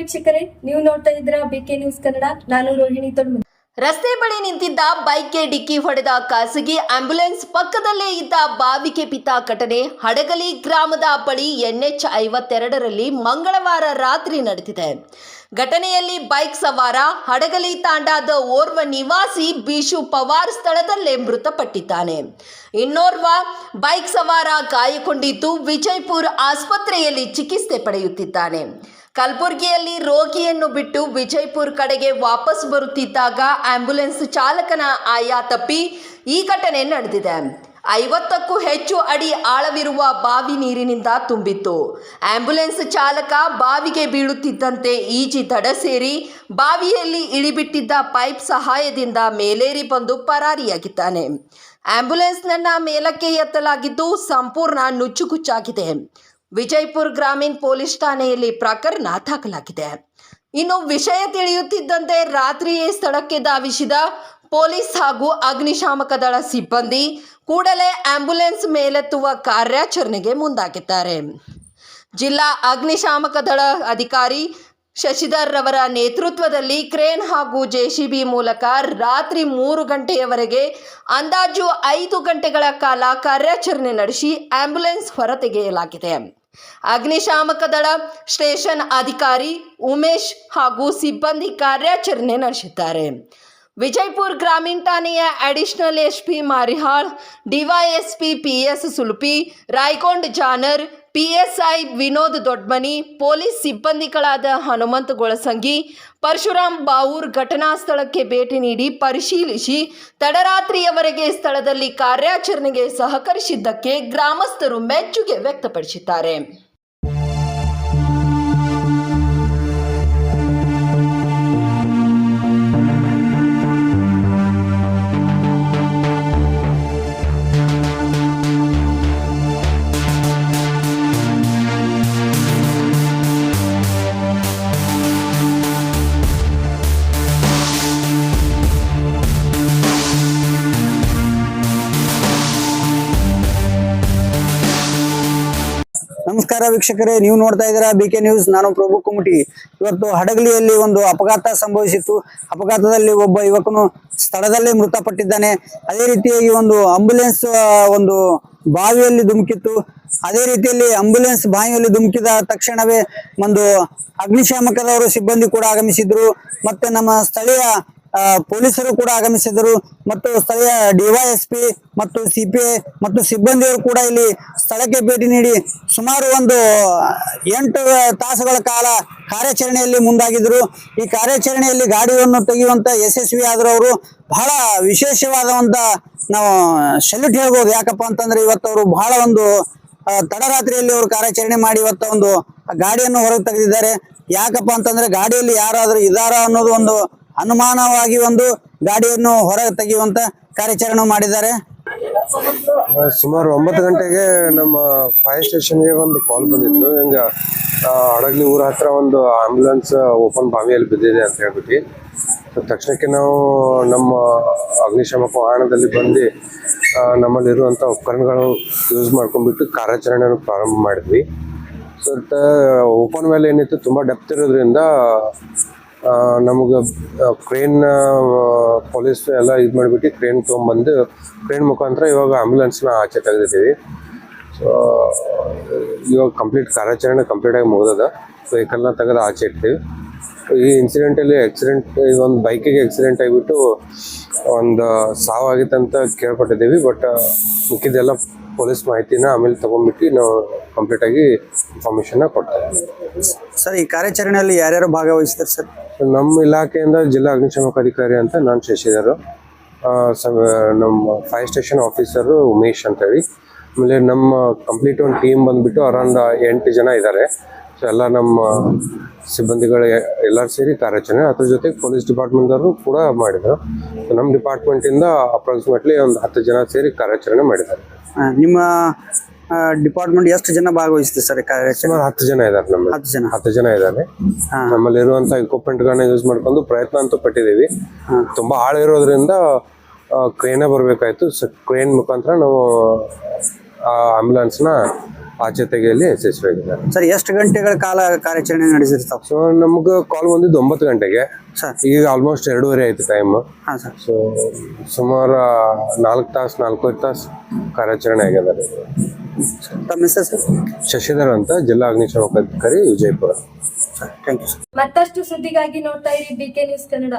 ವೀಕ್ಷಕರೇ, ನೀವು ನೋಡ್ತಾ ಇದ್ದೀರಾ ಬಿಕೆ ನ್ಯೂಸ್ ಕನ್ನಡ. ನಾನು ರೋಹಿಣಿ ತೊಡ್ಮನಿ. ರಸ್ತೆ ಬಳಿ ನಿಂತಿದ್ದ ಬೈಕ್ಗೆ ಡಿಕ್ಕಿ ಹೊಡೆದ ಖಾಸಗಿ ಆಂಬ್ಯುಲೆನ್ಸ್ ಪಕ್ಕದಲ್ಲೇ ಇದ್ದ ಬಾವಿಗೆ ಬಿದ್ದ ಘಟನೆ ಹಡಗಲಿ ಗ್ರಾಮದ ಬಳಿ NH 52ರಲ್ಲಿ ಮಂಗಳವಾರ ರಾತ್ರಿ ನಡೆದಿದೆ. ಘಟನೆಯಲ್ಲಿ ಬೈಕ್ ಸವಾರ ಹಡಗಲಿ ತಾಂಡಾದ ಓರ್ವ ನಿವಾಸಿ ಬಿಶು ಪವಾರ್ ಸ್ಥಳದಲ್ಲೇ ಮೃತಪಟ್ಟಿದ್ದಾನೆ. ಇನ್ನೋರ್ವ ಬೈಕ್ ಸವಾರ ಗಾಯಗೊಂಡಿದ್ದು ವಿಜಯಪುರ ಆಸ್ಪತ್ರೆಯಲ್ಲಿ ಚಿಕಿತ್ಸೆ ಪಡೆಯುತ್ತಿದ್ದಾನೆ. ಕಲಬುರಗಿಯಲ್ಲಿ ರೋಗಿಯನ್ನು ಬಿಟ್ಟು ವಿಜಯಪುರ ಕಡೆಗೆ ವಾಪಸ್ ಬರುತ್ತಿದ್ದಾಗ ಆಂಬ್ಯುಲೆನ್ಸ್ ಚಾಲಕನ ಆಯ ತಪ್ಪಿ ಈ ಘಟನೆ ನಡೆದಿದೆ. 50ಕ್ಕೂ ಹೆಚ್ಚು ಅಡಿ ಆಳವಿರುವ ಬಾವಿ ನೀರಿನಿಂದ ತುಂಬಿತ್ತು. ಆಂಬ್ಯುಲೆನ್ಸ್ ಚಾಲಕ ಬಾವಿಗೆ ಬೀಳುತ್ತಿದ್ದಂತೆ ಈಜಿ ದಡ ಸೇರಿ ಬಾವಿಯಲ್ಲಿ ಇಳಿಬಿಟ್ಟಿದ್ದ ಪೈಪ್ ಸಹಾಯದಿಂದ ಮೇಲೇರಿ ಬಂದು ಪರಾರಿಯಾಗಿದ್ದಾನೆ. ಆಂಬ್ಯುಲೆನ್ಸ್ನನ್ನ ಮೇಲಕ್ಕೆ ಎತ್ತಲಾಗಿದ್ದು ಸಂಪೂರ್ಣ ನುಚ್ಚುಗುಚ್ಚಾಗಿದೆ. ವಿಜಯಪುರ ಗ್ರಾಮೀಣ ಪೊಲೀಸ್ ಠಾಣೆಯಲ್ಲಿ ಪ್ರಕರಣ ದಾಖಲಾಗಿದೆ. ಇನ್ನು ವಿಷಯ ತಿಳಿಯುತ್ತಿದ್ದಂತೆ ರಾತ್ರಿಯೇ ಸ್ಥಳಕ್ಕೆ ಧಾವಿಸಿದ ಪೊಲೀಸ್ ಹಾಗೂ ಅಗ್ನಿಶಾಮಕ ದಳ ಸಿಬ್ಬಂದಿ ಕೂಡಲೇ ಆಂಬ್ಯುಲೆನ್ಸ್ ಮೇಲೆತ್ತುವ ಕಾರ್ಯಾಚರಣೆಗೆ ಮುಂದಾಗಿದ್ದಾರೆ. ಜಿಲ್ಲಾ ಅಗ್ನಿಶಾಮಕ ದಳ ಅಧಿಕಾರಿ ಶಶಿಧರ್ ರವರ ನೇತೃತ್ವದಲ್ಲಿ ಕ್ರೇನ್ ಹಾಗೂ JCB ಮೂಲಕ ರಾತ್ರಿ 3 ಗಂಟೆಯವರೆಗೆ ಅಂದಾಜು 5 ಗಂಟೆಗಳ ಕಾಲ ಕಾರ್ಯಾಚರಣೆ ನಡೆಸಿ ಆಂಬ್ಯುಲೆನ್ಸ್ ಹೊರತೆಗೆಯಲಾಗಿದೆ. ಅಗ್ನಿಶಾಮಕ ದಳ ಸ್ಟೇಷನ್ ಅಧಿಕಾರಿ ಉಮೇಶ್ ಹಾಗೂ ಸಿಬ್ಬಂದಿ ಕಾರ್ಯಾಚರಣೆ ನಡೆಸಿದ್ದಾರೆ. ವಿಜಯಪುರ ಗ್ರಾಮೀಣ ಠಾಣೆಯ additional SP Marihal, DYSP PS Sulpi, Raikond Janar, PSI Vinod Dodmani, police ಸಿಬ್ಬಂದಿಗಳಾದ ಹನುಮಂತ ಗೊಳಸಂಗಿ, ಪರಶುರಾಮ್ ಬಾವೂರ್ ಘಟನಾ ಸ್ಥಳಕ್ಕೆ ಭೇಟಿ ನೀಡಿ ಪರಿಶೀಲಿಸಿ ತಡರಾತ್ರಿಯವರೆಗೆ ಸ್ಥಳದಲ್ಲಿ ಕಾರ್ಯಾಚರಣೆಗೆ ಸಹಕರಿಸಿದ್ದಕ್ಕೆ ಗ್ರಾಮಸ್ಥರು ಮೆಚ್ಚುಗೆ ವ್ಯಕ್ತಪಡಿಸಿದ್ದಾರೆ. ನಮಸ್ಕಾರ ವೀಕ್ಷಕರೇ, ನೀವು ನೋಡ್ತಾ ಇದ್ದೀರಾ BK ನ್ಯೂಸ್. ನಾನು ಪ್ರಭು ಕುಮಟಿ. ಇವತ್ತು ಹಡಗಲಿಯಲ್ಲಿ ಒಂದು ಅಪಘಾತ ಸಂಭವಿಸಿತ್ತು. ಅಪಘಾತದಲ್ಲಿ ಒಬ್ಬ ಯುವಕನು ಸ್ಥಳದಲ್ಲೇ ಮೃತಪಟ್ಟಿದ್ದಾನೆ. ಅದೇ ರೀತಿಯಾಗಿ ಒಂದು ಆಂಬ್ಯುಲೆನ್ಸ್ ಒಂದು ಬಾವಿಯಲ್ಲಿ ಧುಮುಕಿತ್ತು. ಅದೇ ರೀತಿಯಲ್ಲಿ ಆಂಬ್ಯುಲೆನ್ಸ್ ಬಾವಿಯಲ್ಲಿ ಧುಮುಕಿದ ತಕ್ಷಣವೇ ಒಂದು ಅಗ್ನಿಶಾಮಕದವರು ಸಿಬ್ಬಂದಿ ಕೂಡ ಆಗಮಿಸಿದ್ರು. ಮತ್ತೆ ನಮ್ಮ ಸ್ಥಳೀಯ ಪೊಲೀಸರು ಕೂಡ ಆಗಮಿಸಿದರು ಮತ್ತು ಸ್ಥಳೀಯ DYSP ಮತ್ತು CPI ಮತ್ತು ಸಿಬ್ಬಂದಿಯರು ಕೂಡ ಇಲ್ಲಿ ಸ್ಥಳಕ್ಕೆ ಭೇಟಿ ನೀಡಿ ಸುಮಾರು ಒಂದು 8 ತಾಸುಗಳ ಕಾಲ ಕಾರ್ಯಾಚರಣೆಯಲ್ಲಿ ಮುಂದಾಗಿದ್ದರು. ಈ ಕಾರ್ಯಾಚರಣೆಯಲ್ಲಿ ಗಾಡಿಯನ್ನು ತೆಗೆಯುವಂತ ಯಶಸ್ವಿ ಆದ್ರು. ಅವರು ಬಹಳ ವಿಶೇಷವಾದಂತ ನಾವು ಸಲ್ಯೂಟ್ ಹೇಳ್ಬೋದು. ಯಾಕಪ್ಪ ಅಂತಂದ್ರೆ ಇವತ್ತು ಅವರು ಬಹಳ ಒಂದು ತಡರಾತ್ರಿಯಲ್ಲಿ ಅವರು ಕಾರ್ಯಾಚರಣೆ ಮಾಡಿ ಇವತ್ತು ಒಂದು ಗಾಡಿಯನ್ನು ಹೊರಗೆ ತೆಗೆದಿದ್ದಾರೆ. ಯಾಕಪ್ಪ ಅಂತಂದ್ರೆ ಗಾಡಿಯಲ್ಲಿ ಯಾರಾದ್ರೂ ಇದಾರ ಅನ್ನೋದು ಒಂದು ಅನುಮಾನವಾಗಿ ಒಂದು ಗಾಡಿಯನ್ನು ಹೊರಗೆ ತೆಗೆಯುವಂತ ಕಾರ್ಯಾಚರಣೆ ಮಾಡಿದ್ದಾರೆ. ಸುಮಾರು 9 ಗಂಟೆಗೆ ನಮ್ಮ ಫೈರ್ ಸ್ಟೇಷನ್ಗೆ ಒಂದು ಕಾಲ್ ಬಂದಿತ್ತು. ಹಿಂಗ ಹಡಗಲಿ ಊರ ಹತ್ರ ಒಂದು ಆಂಬ್ಯುಲೆನ್ಸ್ ಓಪನ್ ಬಾವಿಯಲ್ಲಿ ಬಿದ್ದಿದೆ ಅಂತ ಹೇಳ್ಬಿಟ್ಟು ತಕ್ಷಣಕ್ಕೆ ನಾವು ನಮ್ಮ ಅಗ್ನಿಶಾಮಕ ವಾಹನದಲ್ಲಿ ಬಂದು ನಮ್ಮಲ್ಲಿರುವಂಥ ಉಪಕರಣಗಳು ಯೂಸ್ ಮಾಡ್ಕೊಂಡ್ಬಿಟ್ಟು ಕಾರ್ಯಾಚರಣೆಯನ್ನು ಪ್ರಾರಂಭ ಮಾಡಿದ್ವಿ. ಸ್ವಲ್ಪ ಓಪನ್ ಮೇಲೆ ಏನಿತ್ತು ತುಂಬ ಡೆಪ್ತ್ ಇರೋದ್ರಿಂದ ನಮಗೆ ಕ್ರೇನ್ ಪೊಲೀಸ್ ಎಲ್ಲ ಇದು ಮಾಡಿಬಿಟ್ಟು ಕ್ರೇನ್ ತೊಗೊಂಬಂದು ಕ್ರೇನ್ ಮುಖಾಂತರ ಇವಾಗ ಆಂಬ್ಯುಲೆನ್ಸ್ನ ಆಚೆ ತೆಗೆದಿದ್ದೀವಿ. ಸೊ ಇವಾಗ ಕಾರ್ಯಾಚರಣೆ ಕಂಪ್ಲೀಟಾಗಿ ಮುಗಿದದ. ವೆಹಿಕಲ್ನ ತೆಗೆದು ಆಚೆ ಇಡ್ತೀವಿ. ಈ ಇನ್ಸಿಡೆಂಟಲ್ಲಿ ಒಂದು ಬೈಕಿಗೆ ಆಕ್ಸಿಡೆಂಟ್ ಆಗಿಬಿಟ್ಟು ಒಂದು ಸಾವಾಗಿತ್ತು ಅಂತ ಕೇಳ್ಪಟ್ಟಿದ್ದೀವಿ. ಬಟ್ ಮಿಕ್ಕಿದೆಲ್ಲ ಪೊಲೀಸ್ ಮಾಹಿತಿನ ಆಮೇಲೆ ತಗೊಂಡ್ಬಿಟ್ಟು ನಾವು ಕಂಪ್ಲೀಟಾಗಿ ಇನ್ಫಾರ್ಮೇಷನ್ನ ಕೊಡ್ತೇವೆ. ಸರ್, ಈ ಕಾರ್ಯಾಚರಣೆಯಲ್ಲಿ ಯಾರ್ಯಾರು ಭಾಗವಹಿಸ್ತಾರೆ ಸರ್? ನಮ್ಮ ಇಲಾಖೆಯಿಂದ ಜಿಲ್ಲಾ ಅಗ್ನಿಶಾಮಕ ಅಧಿಕಾರಿ ಅಂತ ನಾನು ಶಶಿಧರ್, ನಮ್ಮ ಫೈರ್ ಸ್ಟೇಷನ್ ಆಫೀಸರು ಉಮೇಶ್ ಅಂತೇಳಿ, ಆಮೇಲೆ ನಮ್ಮ ಕಂಪ್ಲೀಟ್ ಒಂದು ಟೀಮ್ ಬಂದುಬಿಟ್ಟು ಅರೌಂಡ್ 8 ಜನ ಇದ್ದಾರೆ. ಸೊ ಎಲ್ಲ ನಮ್ಮ ಸಿಬ್ಬಂದಿಗಳು ಎಲ್ಲರೂ ಸೇರಿ ಕಾರ್ಯಾಚರಣೆ, ಅದ್ರ ಜೊತೆಗೆ ಪೊಲೀಸ್ ಡಿಪಾರ್ಟ್ಮೆಂಟವರು ಕೂಡ ಮಾಡಿದರು. ಸೊ ನಮ್ಮ ಡಿಪಾರ್ಟ್ಮೆಂಟಿಂದ ಅಪ್ರಾಕ್ಸಿಮೇಟ್ಲಿ ಒಂದು 10 ಜನ ಸೇರಿ ಕಾರ್ಯಾಚರಣೆ ಮಾಡಿದ್ದಾರೆ. ನಿಮ್ಮ ಡಿಪಾರ್ಟ್ಮೆಂಟ್ ಎಷ್ಟು ಜನ ಭಾಗವಹಿಸಿದೆ ಸರ್ ಕಾರ್ಯಾಚರಣೆ? ಸುಮಾರು 10 ಜನ ಇದ್ದಾರೆ. ನಮ್ಮ 10 ಜನ ಇದ್ದಾರೆ. ನಮ್ಮಲ್ಲಿ ಇರುವಂತ ಇಕ್ವಿಪ್ಮೆಂಟ್ಗಳನ್ನ ಯೂಸ್ ಮಾಡ್ಕೊಂಡು ಪ್ರಯತ್ನ ಅಂತೂ ಪಟ್ಟಿದ್ದೀವಿ. ತುಂಬಾ ಆಳ ಇರೋದ್ರಿಂದ ಕ್ರೇನೇ ಬರಬೇಕಾಯ್ತು. ಕ್ರೇನ್ ಮುಖಾಂತರ ನಾವು ಆಂಬ್ಯುಲೆನ್ಸ್ನ ಆಚೆ ತೆಗೆಯಲ್ಲಿ ಯಶಸ್ವಿಯಾಗಿದ್ದಾರೆ. ಸರ್ ಎಷ್ಟು ಗಂಟೆಗಳ ಕಾಲ ಕಾರ್ಯಾಚರಣೆ ನಡೆಸಿರ್ತಾವ? ಸೊ ನಮ್ಗೆ ಕಾಲ್ ಬಂದಿದ್ದು 9 ಗಂಟೆಗೆ. ಸರ್ ಈಗ ಆಲ್ಮೋಸ್ಟ್ 2:30 ಆಯ್ತು ಟೈಮ್. ಹಾಂ ಸರ್. ಸೊ ಸುಮಾರು 4-4.5 ತಾಸು ಕಾರ್ಯಾಚರಣೆ ಆಗ್ಯದ. ತಮ್ಮ ಹೆಸರು ಸರ್? ಶಶಿಧರ್ ಅಂತ, ಜಿಲ್ಲಾ ಅಗ್ನಿಶಾಮಕ ಅಧಿಕಾರಿ, Vijayapura. Sir thank you sir. ಮತ್ತಷ್ಟು ಸುದ್ದಿಗಾಗಿ ನೋಡ್ತಾ ಇರಿ BK ನ್ಯೂಸ್ ಕನ್ನಡ.